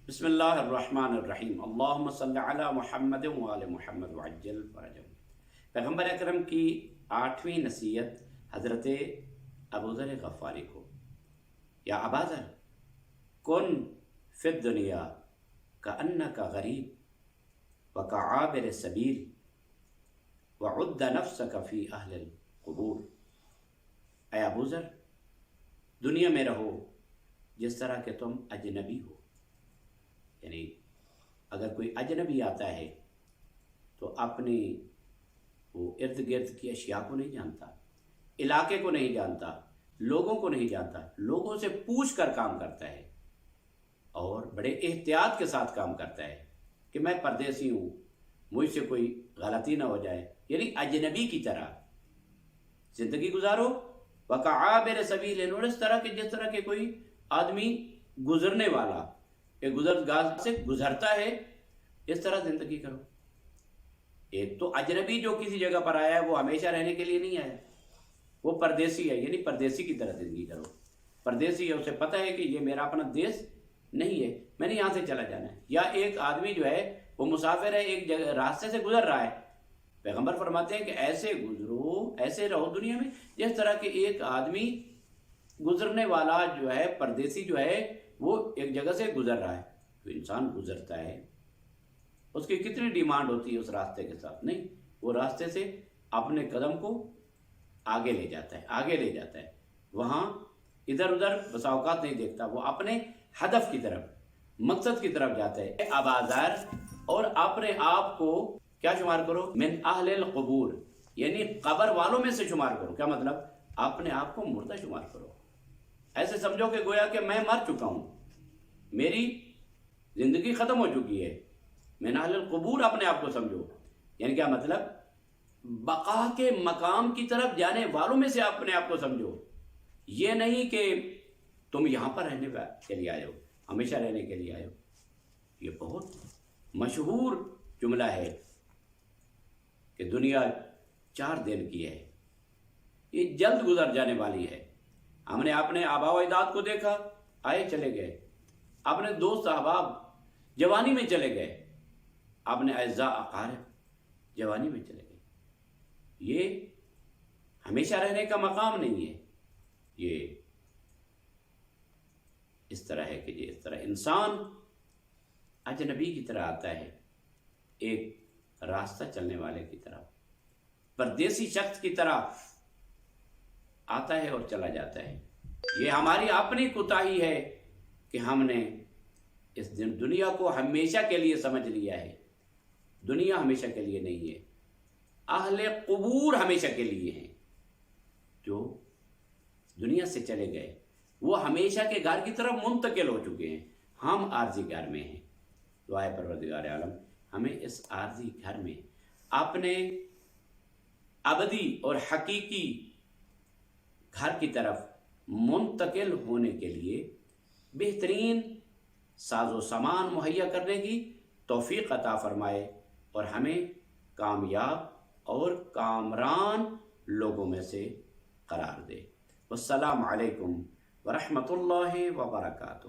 بسم اللہ الرحمن الرحیم اللہم صلی علی محمد وآل محمد وعجل فرجہم۔ پیغمبر اکرم کی 8ویں نصیحت حضرت ابو ذر غفاری کو، یا ابا ذر کن فی الدنیا کأنک غریب وکعابر سبیل وعد نفسک فی اہل القبور۔ اے ابو ذر، دنیا میں رہو جس طرح کہ تم اجنبی ہو، یعنی اگر کوئی اجنبی آتا ہے تو اپنی وہ ارد گرد کی اشیاء کو نہیں جانتا، علاقے کو نہیں جانتا، لوگوں کو نہیں جانتا، لوگوں سے پوچھ کر کام کرتا ہے اور بڑے احتیاط کے ساتھ کام کرتا ہے کہ میں پردیسی ہوں، مجھ سے کوئی غلطی نہ ہو جائے، یعنی اجنبی کی طرح زندگی گزارو۔ وکعابر سبیل، اور اس طرح کہ جس طرح کہ کوئی آدمی گزرنے والا کہ گزرگاہ سے گزرتا ہے، اس طرح زندگی کرو۔ ایک تو اجنبی جو کسی جگہ پر آیا ہے وہ ہمیشہ رہنے کے لیے نہیں آیا، وہ پردیسی ہے، یعنی پردیسی کی طرح زندگی کرو۔ پردیسی ہے، اسے پتہ ہے کہ یہ میرا اپنا دیش نہیں ہے، میں نے یہاں سے چلا جانا ہے۔ یا ایک آدمی جو ہے وہ مسافر ہے، ایک جگہ راستے سے گزر رہا ہے، پیغمبر فرماتے ہیں کہ ایسے گزرو، ایسے رہو دنیا میں جس طرح کہ ایک آدمی گزرنے والا جو ہے، پردیسی جو ہے، وہ ایک جگہ سے گزر رہا ہے۔ تو انسان گزرتا ہے، اس کی کتنی ڈیمانڈ ہوتی ہے اس راستے کے ساتھ؟ نہیں، وہ راستے سے اپنے قدم کو آگے لے جاتا ہے، آگے لے جاتا ہے، وہاں ادھر ادھر بسا اوقات نہیں دیکھتا، وہ اپنے ہدف کی طرف، مقصد کی طرف جاتا ہے۔ ابا ذر، اور اپنے آپ کو کیا شمار کرو؟ من اہل القبور، یعنی قبر والوں میں سے شمار کرو۔ کیا مطلب؟ اپنے آپ کو مردہ شمار کرو، ایسے سمجھو کہ گویا کہ میں مر چکا ہوں، میری زندگی ختم ہو چکی ہے۔ من اہل القبور اپنے آپ کو سمجھو، یعنی کیا مطلب؟ بقا کے مقام کی طرف جانے والوں میں سے اپنے آپ کو سمجھو۔ یہ نہیں کہ تم یہاں پر رہنے کے لیے آئے ہو، ہمیشہ رہنے کے لیے آئے ہو۔ یہ بہت مشہور جملہ ہے کہ دنیا 4 دن کی ہے، یہ جلد گزر جانے والی ہے۔ ہم نے اپنے آبا و اجداد کو دیکھا، آئے چلے گئے، اپنے دوست احباب جوانی میں چلے گئے، اپنے اعزاء اقارب جوانی میں چلے گئے۔ یہ ہمیشہ رہنے کا مقام نہیں ہے۔ یہ اس طرح ہے کہ اس طرح انسان اجنبی کی طرح آتا ہے، ایک راستہ چلنے والے کی طرح، پردیسی شخص کی طرح آتا ہے اور چلا جاتا ہے۔ یہ ہماری اپنی کوتاہی ہے کہ ہم نے اس دنیا کو ہمیشہ کے لیے سمجھ لیا ہے۔ دنیا ہمیشہ کے لیے نہیں ہے، اہل قبور ہمیشہ کے لیے ہیں۔ جو دنیا سے چلے گئے وہ ہمیشہ کے گھر کی طرف منتقل ہو چکے ہیں، ہم عارضی گھر میں ہیں۔ دعائے پروردگار عالم ہمیں اس عارضی گھر میں اپنے ابدی اور حقیقی گھر کی طرف منتقل ہونے کے لیے بہترین ساز و سامان مہیا کرنے کی توفیق عطا فرمائے، اور ہمیں کامیاب اور کامران لوگوں میں سے قرار دے۔ والسلام علیکم ورحمۃ اللہ وبرکاتہ۔